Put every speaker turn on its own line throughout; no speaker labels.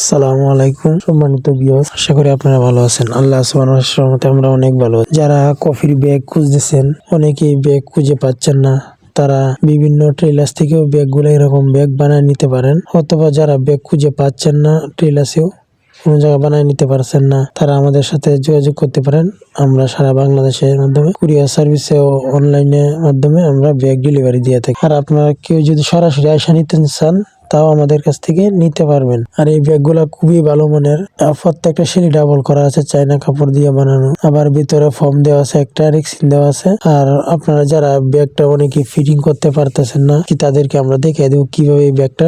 আসসালামু আলাইকুম সম্মানিত ভিউয়ার্স, আশা করি আপনারা ভালো আছেন। আল্লাহ সুবহানাহু ওয়া তাআলার রহমতে আমরা অনেক ভালো আছি। যারা কফির ব্যাগ খুঁজতেছেন, অনেকেই ব্যাগ খুঁজে পাচ্ছেন না, তারা বিভিন্ন ট্রেলার্স থেকেও ব্যাগগুলো এরকম ব্যাগ বানায় নিতে পারেন। অথবা যারা ব্যাগ খুঁজে পাচ্ছেন না, ট্রেলার্সেও কোনো জায়গায় বানায় নিতে পারছেন না, তারা আমাদের সাথে যোগাযোগ করতে পারেন। আমরা সারা বাংলাদেশের মাধ্যমে কুরিয়ার সার্ভিসে ও অনলাইনে মাধ্যমে আমরা ব্যাগ ডেলিভারি দিয়ে থাকি। আর আপনারা কেউ যদি সরাসরি আইসা নিতে চান, তাও আমাদের কাছ থেকে নিতে পারবেন। আর এই ব্যাগগুলা খুবই ভালো মানের। প্রত্যেকটা সিলি ডাবল করা আছে, চায়না কাপড় দিয়ে বানানো। আবার ভিতরে ফোম দেওয়া আছে, একটা রেক্সিন দেওয়া আছে। আর আপনারা যারা ব্যাগটা অনেকে ফিটিং করতে পারতেছেন না, কি তাদেরকে আমরা দেখিয়ে দেবো কিভাবে এই ব্যাগটা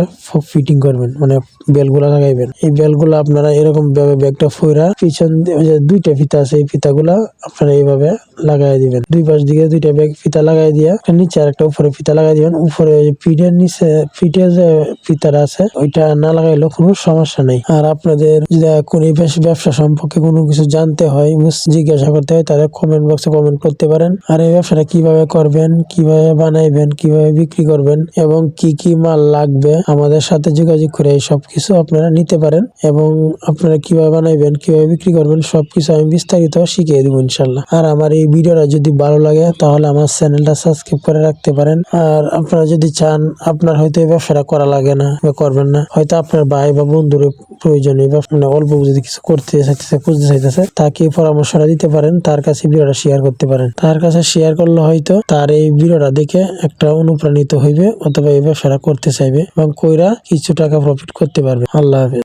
ফিটিং করবেন, মানে বেলগুলা লাগাইবেন। এই বেলগুলা আপনারা এরকম ভাবে ব্যাগটা ফইরা পিছন দিয়ে দুইটা ফিতা আছে, এই ফিতাগুলা আপনারা এইভাবে লাগাই দিবেন। দুই পাশ দিকে দুইটা ব্যাগ ফিতা লাগাই দিয়া নিচে আরেকটা উপরে ফিতা লাগাই দিবেন। উপরে পিঠের নিচে পিঠে যে ফিতাটা আছে ওইটা না লাগাইলেও কোনো সমস্যা নেই। আর আপনাদের যদি কোনো ব্যবসা সম্পর্কে কোনো কিছু জানতে হয়, জিজ্ঞাসা করতে হয়, তাহলে কমেন্ট বক্সে কমেন্ট করতে পারেন। আর এই ব্যবসাটা কিভাবে করবেন, কিভাবে বানাইবেন, কিভাবে বিক্রি করবেন এবং কি কি মাল লাগবে, আমাদের সাথে যোগাযোগ করে এই সবকিছু আপনারা নিতে পারেন। এবং আপনারা কিভাবে বানাইবেন, কিভাবে বিক্রি করবেন, সবকিছু আমি বিস্তারিত শিখিয়ে দেবো ইনশাল্লাহ। আর আমার এই ভিডিওটা যদি ভালো লাগে তাহলে আমার চ্যানেলটা সাবস্ক্রাইব করে রাখতে পারেন। আর আপনারা যদি চান, আপনার হয়তো এই ব্যবসাটা করা লাগে না বা করবেন না, হয়তো আপনার ভাই বা বন্ধুর প্রয়োজনে মানে অল্প যদি কিছু করতে চাইতেছে, খুঁজতে চাইতেছে, তাকে পরামর্শটা দিতে পারেন, তার কাছে ভিডিওটা শেয়ার করতে পারেন। তার কাছে শেয়ার করলে হয়তো তার এই ভিডিওটা দেখে একটা অনুপ্রাণিত হইবে, অথবা এই ব্যবসাটা করতে চাইবে এবং কইরা কিছু টাকা প্রফিট করতে পারবে। আল্লাহ হাফেজ।